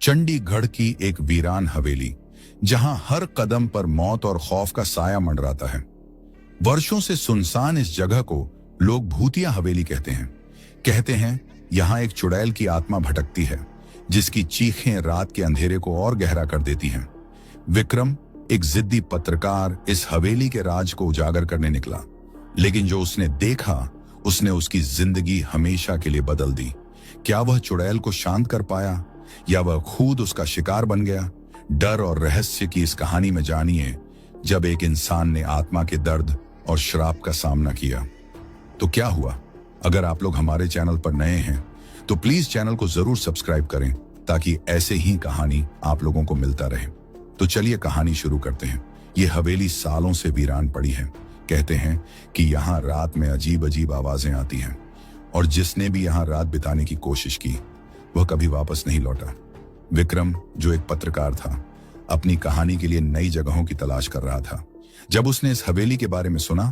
चंडीगढ़ की एक वीरान हवेली, जहां हर कदम पर मौत और खौफ का साया मंडराता है। वर्षों से सुनसान इस जगह को लोग भूतिया हवेली कहते हैं यहां एक चुड़ैल की आत्मा भटकती है, जिसकी चीखें रात के अंधेरे को और गहरा कर देती हैं। विक्रम, एक जिद्दी पत्रकार, इस हवेली के राज को उजागर करने निकला, लेकिन जो उसने देखा उसने उसकी जिंदगी हमेशा के लिए बदल दी। क्या वह चुड़ैल को शांत कर पाया, या वह खुद उसका शिकार बन गया? डर और रहस्य की इस कहानी में जानिए जब एक इंसान ने आत्मा के दर्द और श्राप का सामना किया तो क्या हुआ। अगर आप लोग हमारे चैनल पर नए हैं तो प्लीज चैनल को जरूर सब्सक्राइब करें, ताकि ऐसे ही कहानी आप लोगों को मिलता रहे। तो चलिए कहानी शुरू करते हैं। ये हवेली सालों से वीरान पड़ी है। कहते हैं कि यहाँ रात में अजीब अजीब आवाजें आती हैं, और जिसने भी यहाँ रात बिताने की कोशिश की वह कभी वापस नहीं लौटा। विक्रम, जो एक पत्रकार था, अपनी कहानी के लिए नई जगहों की तलाश कर रहा था। जब उसने इस हवेली के बारे में सुना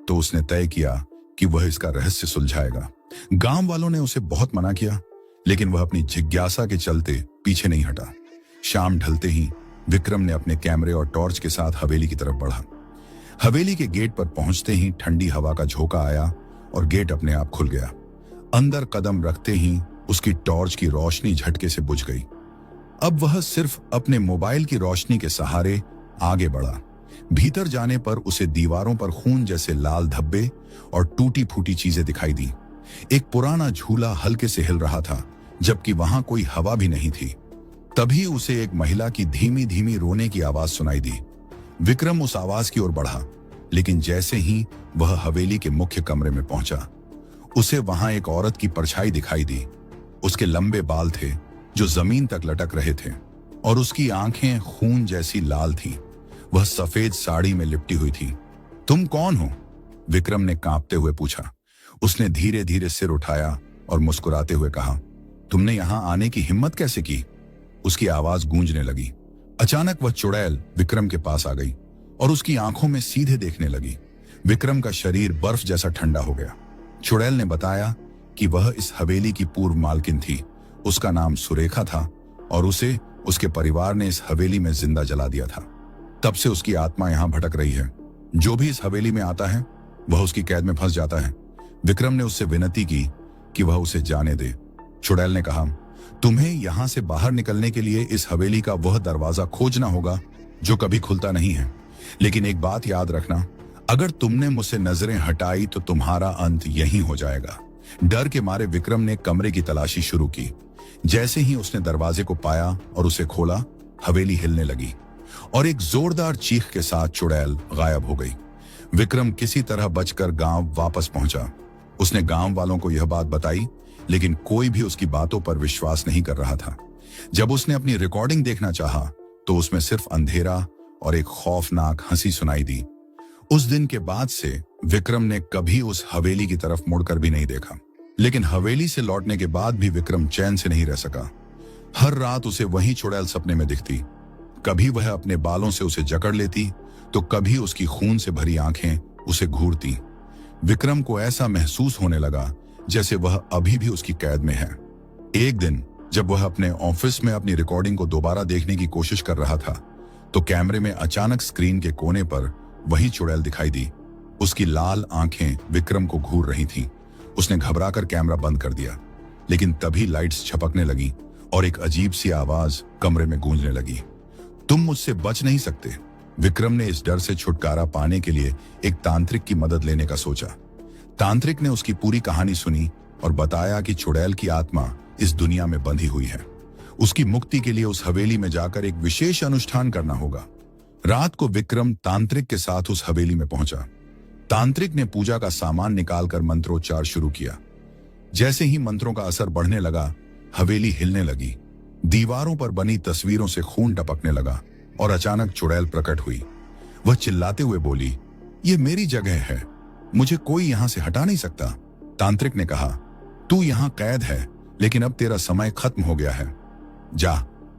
तो उसने तय किया कि वह इसका रहस्य सुलझाएगा। गांव वालों ने उसे बहुत मना किया, लेकिन वह अपनी जिज्ञासा के चलते पीछे नहीं हटा। शाम ढलते ही विक्रम ने अपने कैमरे और टॉर्च के साथ हवेली की तरफ बढ़ा। हवेली के गेट पर पहुंचते ही ठंडी हवा का झोंका आया और गेट अपने आप खुल गया। अंदर कदम रखते ही उसकी टॉर्च की रोशनी झटके से बुझ गई। अब वह सिर्फ अपने मोबाइल की रोशनी के सहारे आगे बढ़ा। भीतर जाने पर उसे दीवारों पर खून जैसे लाल धब्बे और टूटी फूटी चीजें दिखाई दी। एक पुराना झूला हल्के से हिल रहा था, जबकि वहां कोई हवा भी नहीं थी। तभी उसे एक महिला की धीमी धीमी रोने की आवाज सुनाई दी। विक्रम उस आवाज की ओर बढ़ा, लेकिन जैसे ही वह हवेली के मुख्य कमरे में पहुंचा, उसे वहां एक औरत की परछाई दिखाई दी। उसके लंबे बाल थे जो जमीन तक लटक रहे थे, और उसकी आंखें खून जैसी लाल थीं। वह सफेद साड़ी में लिपटी हुई थी। तुम कौन हो? विक्रम ने कांपते हुए पूछा। उसने धीरे धीरे सिर उठाया और मुस्कुराते हुए कहा, तुमने यहां आने की हिम्मत कैसे की? उसकी आवाज गूंजने लगी। अचानक वह चुड़ैल विक्रम के पास आ गई और उसकी आंखों में सीधे देखने लगी। विक्रम का शरीर बर्फ जैसा ठंडा हो गया। चुड़ैल ने बताया कि वह इस हवेली की पूर्व मालकिन थी। उसका नाम सुरेखा था और उसे उसके परिवार ने इस हवेली में जिंदा जला दिया था। तब से उसकी आत्मा यहाँ भटक रही है। जो भी इस हवेली में आता है वह उसकी कैद में फंस जाता है। विक्रम ने उससे विनती की कि वह उसे जाने दे। चुड़ैल ने कहा, तुम्हें यहाँ से बाहर निकलने के लिए इस हवेली का वह दरवाजा खोजना होगा जो कभी खुलता नहीं है। लेकिन एक बात याद रखना, अगर तुमने मुझसे नजरें हटाई तो तुम्हारा अंत यहीं हो जाएगा। डर के मारे विक्रम ने कमरे की तलाशी शुरू की। जैसे ही उसने दरवाजे को पाया और उसे खोला, हवेली हिलने लगी और एक जोरदार चीख के साथ चुड़ैल गायब हो गई। विक्रम किसी तरह बचकर गांव वापस पहुंचा। उसने गांव वालों को यह बात बताई, लेकिन कोई भी उसकी बातों पर विश्वास नहीं कर रहा था। जब उसने अपनी रिकॉर्डिंग देखना चाहा तो उसमें सिर्फ अंधेरा और एक खौफनाक हंसी सुनाई दी। उस दिन के बाद से विक्रम ने कभी उस हवेली की तरफ मुड़कर भी नहीं देखा। लेकिन हवेली से लौटने के बाद भी विक्रम चैन से नहीं रह सका। हर रात उसे वही चुड़ैल सपने में दिखती। कभी वह अपने बालों से उसे जकड़ लेती तो कभी उसकी खून से भरी आंखें उसे घूरती। विक्रम को ऐसा महसूस होने लगा जैसे वह अभी भी उसकी कैद में है। एक दिन जब वह अपने ऑफिस में अपनी रिकॉर्डिंग को दोबारा देखने की कोशिश कर रहा था तो कैमरे में अचानक स्क्रीन के कोने पर वही चुड़ैल दिखाई दी। उसकी लाल आंखें विक्रम को घूर रही थीं। उसने घबराकर कैमरा बंद कर दिया, लेकिन तभी लाइट्स छपकने लगी और एक अजीब सी आवाज कमरे में गूंजने लगी, तुम मुझसे बच नहीं सकते। विक्रम ने इस डर से छुटकारा पाने के लिए एक तांत्रिक की मदद लेने का सोचा। तांत्रिक ने उसकी पूरी कहानी सुनी और बताया कि चुड़ैल की आत्मा इस दुनिया में बंधी हुई है। उसकी मुक्ति के लिए उस हवेली में जाकर एक विशेष अनुष्ठान करना होगा। रात को विक्रम तांत्रिक के साथ उस हवेली में पहुंचा। तांत्रिक ने पूजा का सामान निकालकर मंत्रोच्चार शुरू किया। जैसे ही मंत्रों का असर बढ़ने लगा, हवेली हिलने लगी। दीवारों पर बनी तस्वीरों से खून टपकने लगा और अचानक चुड़ैल प्रकट हुई। वह चिल्लाते हुए बोली, ये मेरी जगह है, मुझे कोई यहां से हटा नहीं सकता। तांत्रिक ने कहा, तू यहां कैद है, लेकिन अब तेरा समय खत्म हो गया है। जा,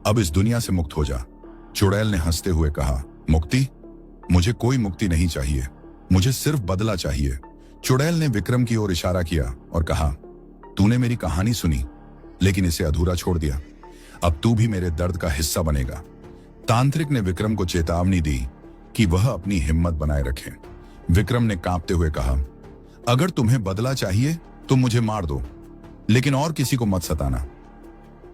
अब इस दुनिया से मुक्त हो जा। चुड़ैल ने हंसते हुए कहा, मुक्ति? मुझे कोई मुक्ति नहीं चाहिए, मुझे सिर्फ बदला चाहिए। चुड़ैल ने विक्रम की ओर इशारा किया और कहा, तूने मेरी कहानी सुनी, लेकिन इसे अधूरा छोड़ दिया। अब तू भी मेरे दर्द का हिस्सा बनेगा। तांत्रिक ने विक्रम को चेतावनी दी कि वह अपनी हिम्मत बनाए रखे। विक्रम ने कांपते हुए कहा, अगर तुम्हें बदला चाहिए तो मुझे मार दो, लेकिन और किसी को मत सताना।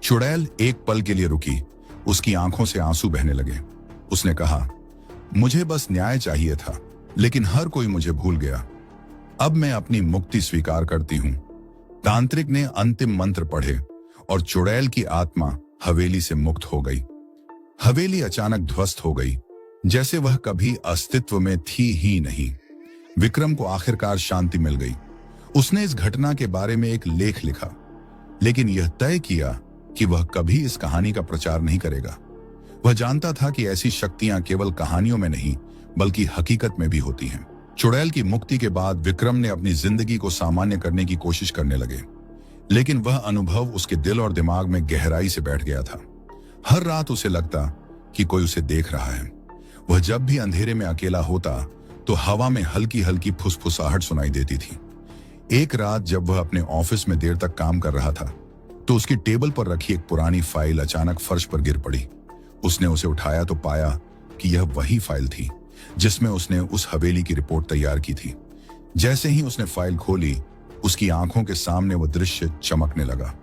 चुड़ैल एक पल के लिए रुकी, उसकी आंखों से आंसू बहने लगे। उसने कहा, मुझे बस न्याय चाहिए था, लेकिन हर कोई मुझे भूल गया। अब मैं अपनी मुक्ति स्वीकार करती हूं। तांत्रिक ने अंतिम मंत्र पढ़े और चुड़ैल की आत्मा हवेली से मुक्त हो गई। हवेली अचानक ध्वस्त हो गई, जैसे वह कभी अस्तित्व में थी ही नहीं। विक्रम को आखिरकार शांति मिल गई। उसने इस घटना के बारे में एक लेख लिखा, लेकिन यह तय किया कि वह कभी इस कहानी का प्रचार नहीं करेगा। वह जानता था कि ऐसी शक्तियां केवल कहानियों में नहीं, बल्कि हकीकत में भी होती हैं। चुड़ैल की मुक्ति के बाद विक्रम ने अपनी जिंदगी को सामान्य करने की कोशिश करने लगे, लेकिन वह अनुभव उसके दिल और दिमाग में गहराई से बैठ गया था। हर रात उसे लगता कि कोई उसे देख रहा है। वह जब भी अंधेरे में अकेला होता तो हवा में हल्की हल्की फुसफुसाहट सुनाई देती थी। एक रात जब वह अपने ऑफिस में देर तक काम कर रहा था, तो उसकी टेबल पर रखी एक पुरानी फाइल अचानक फर्श पर गिर पड़ी। उसने उसे उठाया तो पाया कि यह वही फाइल थी जिसमें उसने उस हवेली की रिपोर्ट तैयार की थी। जैसे ही उसने फाइल खोली, उसकी आंखों के सामने वो दृश्य चमकने लगा।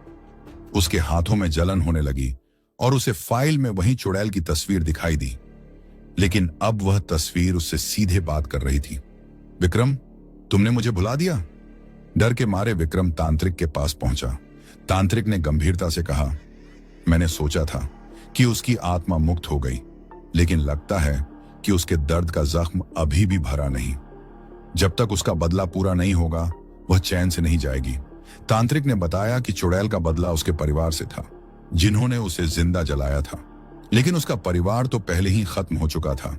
उसके हाथों में जलन होने लगी और उसे फाइल में वही चुड़ैल की तस्वीर दिखाई दी, लेकिन अब वह तस्वीर उससे सीधे बात कर रही थी। विक्रम, तुमने मुझे भुला दिया? डर के मारे विक्रम तांत्रिक के पास पहुंचा। तांत्रिक ने गंभीरता से कहा, मैंने सोचा था कि उसकी आत्मा मुक्त हो गई, लेकिन लगता है कि उसके दर्द का जख्म अभी भी भरा नहीं। जब तक उसका बदला पूरा नहीं होगा, वह चैन से नहीं जाएगी। तांत्रिक ने बताया कि चुड़ैल का बदला उसके परिवार से था, जिन्होंने उसे जिंदा जलाया था, लेकिन उसका परिवार तो पहले ही खत्म हो चुका था।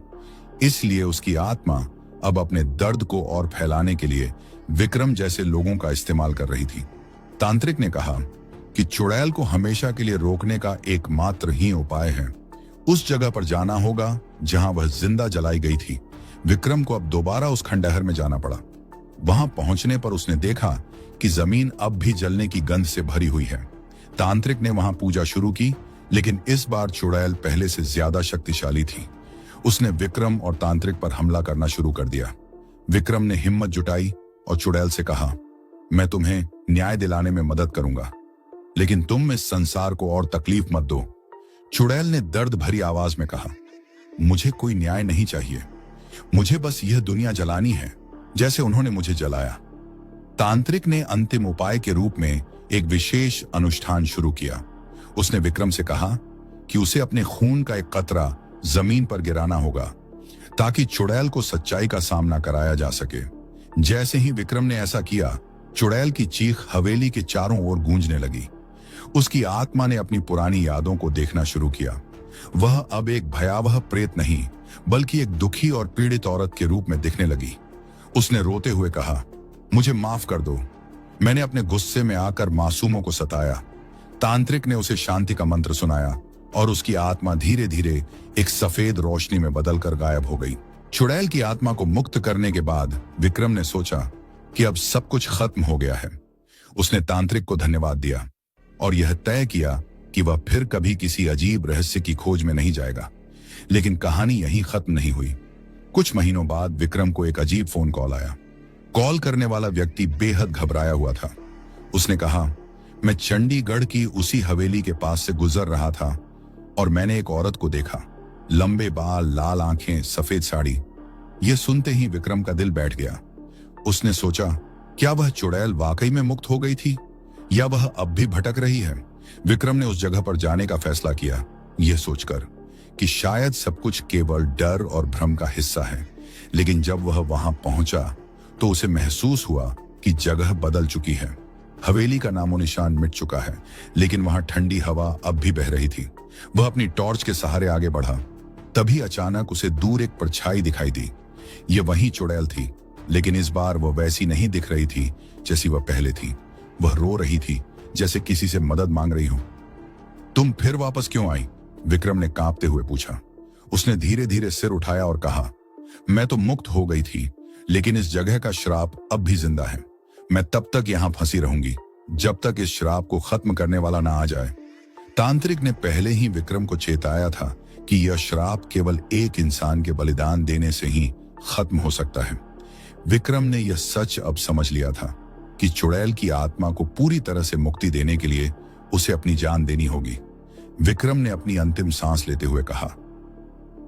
इसलिए उसकी आत्मा अब अपने दर्द को और फैलाने के लिए विक्रम जैसे लोगों का इस्तेमाल कर रही थी। तांत्रिक ने कहा कि चुड़ैल को हमेशा के लिए रोकने का एकमात्र ही उपाय है उस जगह पर जाना होगा जहां वह जिंदा जलाई गई थी। विक्रम को अब दोबारा उस खंडहर में जाना पड़ा। वहां पहुंचने पर उसने देखा कि जमीन अब भी जलने की गंध से भरी हुई है। तांत्रिक ने वहां पूजा शुरू की, लेकिन इस बार चुड़ैल पहले से ज्यादा शक्तिशाली थी। उसने विक्रम और तांत्रिक पर हमला करना शुरू कर दिया। विक्रम ने हिम्मत जुटाई और चुड़ैल से कहा, मैं तुम्हें न्याय दिलाने में मदद करूंगा, लेकिन तुम इस संसार को और तकलीफ मत दो। चुड़ैल ने दर्द भरी आवाज में कहा, मुझे कोई न्याय नहीं चाहिए, मुझे बस यह दुनिया जलानी है जैसे उन्होंने मुझे जलाया। तांत्रिक ने अंतिम उपाय के रूप में एक विशेष अनुष्ठान शुरू किया। उसने विक्रम से कहा कि उसे अपने खून का एक कतरा जमीन पर गिराना होगा, ताकि चुड़ैल को सच्चाई का सामना कराया जा सके। जैसे ही विक्रम ने ऐसा किया, चुड़ैल की चीख हवेली के चारों ओर गूंजने लगी। उसकी आत्मा ने अपनी पुरानी यादों को देखना शुरू किया। वह अब एक भयावह प्रेत नहीं, बल्कि एक दुखी और पीड़ित औरत के रूप में दिखने लगी। उसने रोते हुए कहा, मुझे माफ कर दो, मैंने अपने गुस्से में आकर मासूमों को सताया। तांत्रिक ने उसे शांति का मंत्र सुनाया और उसकी आत्मा धीरे धीरे एक सफेद रोशनी में बदलकर गायब हो गई। चुड़ैल की आत्मा को मुक्त करने के बाद विक्रम ने सोचा कि अब सब कुछ खत्म हो गया है। उसने तांत्रिक को धन्यवाद दिया और यह तय किया कि वह फिर कभी किसी अजीब रहस्य की खोज में नहीं जाएगा। लेकिन कहानी यहीं खत्म नहीं हुई। कुछ महीनों बाद विक्रम को एक अजीब फोन कॉल आया। कॉल करने वाला व्यक्ति बेहद घबराया हुआ था। उसने कहा, मैं चंडीगढ़ की उसी हवेली के पास से गुजर रहा था और मैंने एक औरत को देखा, लंबे बाल, लाल आंखें, सफेद साड़ी। यह सुनते ही विक्रम का दिल बैठ गया। उसने सोचा, क्या वह चुड़ैल वाकई में मुक्त हो गई थी या वह अब भी भटक रही है। विक्रम ने उस जगह पर जाने का फैसला किया, यह सोचकर कि शायद सब कुछ केवल डर और भ्रम का हिस्सा है। लेकिन जब वह वहां पहुंचा तो उसे महसूस हुआ कि जगह बदल चुकी है। हवेली का नामो निशान मिट चुका है, लेकिन वहां ठंडी हवा अब भी बह रही थी। वह अपनी टॉर्च के सहारे आगे बढ़ा। तभी अचानक उसे दूर एक परछाई दिखाई दी। यह वही चुड़ैल थी, लेकिन इस बार वह वैसी नहीं दिख रही थी जैसी वह पहले थी। वह रो रही थी, जैसे किसी से मदद मांग रही हो। तुम फिर वापस क्यों आई? विक्रम ने कांपते हुए पूछा। उसने धीरे धीरे सिर उठाया और कहा, मैं तो मुक्त हो गई थी, लेकिन इस जगह का श्राप अब भी जिंदा है। मैं तब तक यहां फंसी रहूंगी जब तक इस श्राप को खत्म करने वाला ना आ जाए। तांत्रिक ने पहले ही विक्रम को चेताया था कि यह श्राप केवल एक इंसान के बलिदान देने से ही खत्म हो सकता है। विक्रम ने यह सच अब समझ लिया था कि चुड़ैल की आत्मा को पूरी तरह से मुक्ति देने के लिए उसे अपनी जान देनी होगी। विक्रम ने अपनी अंतिम सांस लेते हुए कहा,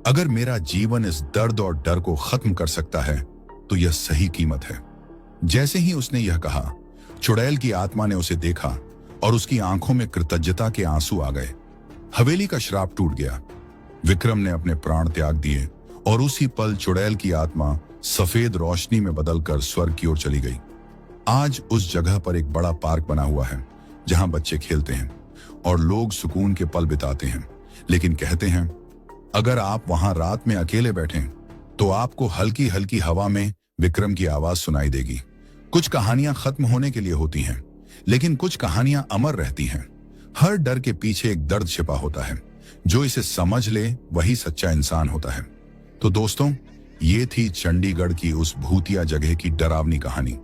अगर मेरा जीवन इस दर्द और डर को खत्म कर सकता है तो यह सही कीमत है। जैसे ही उसने यह कहा, चुड़ैल की आत्मा ने उसे देखा और उसकी आंखों में कृतज्ञता के आंसू आ गए। हवेली का श्राप टूट गया। विक्रम ने अपने प्राण त्याग दिए और उसी पल चुड़ैल की आत्मा सफेद रोशनी में बदलकर स्वर्ग की ओर चली गई। आज उस जगह पर एक बड़ा पार्क बना हुआ है जहां बच्चे खेलते हैं और लोग सुकून के पल बिताते हैं। लेकिन कहते हैं, अगर आप वहां रात में अकेले बैठें तो आपको हल्की हल्की हवा में विक्रम की आवाज सुनाई देगी। कुछ कहानियां खत्म होने के लिए होती हैं, लेकिन कुछ कहानियां अमर रहती हैं। हर डर के पीछे एक दर्द छिपा होता है। जो इसे समझ ले वही सच्चा इंसान होता है। तो दोस्तों, ये थी चंडीगढ़ की उस भूतिया जगह की डरावनी कहानी,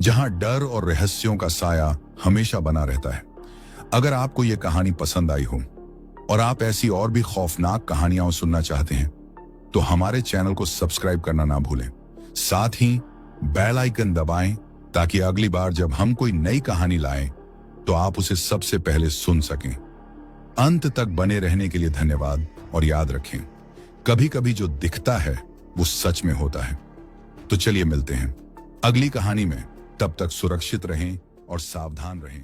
जहां डर और रहस्यों का साया हमेशा बना रहता है। अगर आपको ये कहानी पसंद आई हो और आप ऐसी और भी खौफनाक कहानियां सुनना चाहते हैं तो हमारे चैनल को सब्सक्राइब करना ना भूलें। साथ ही बेल आइकन दबाएं ताकि अगली बार जब हम कोई नई कहानी लाएं तो आप उसे सबसे पहले सुन सकें। अंत तक बने रहने के लिए धन्यवाद और याद रखें, कभी कभी जो दिखता है वो सच में होता है। तो चलिए मिलते हैं अगली कहानी में। तब तक सुरक्षित रहें और सावधान रहें।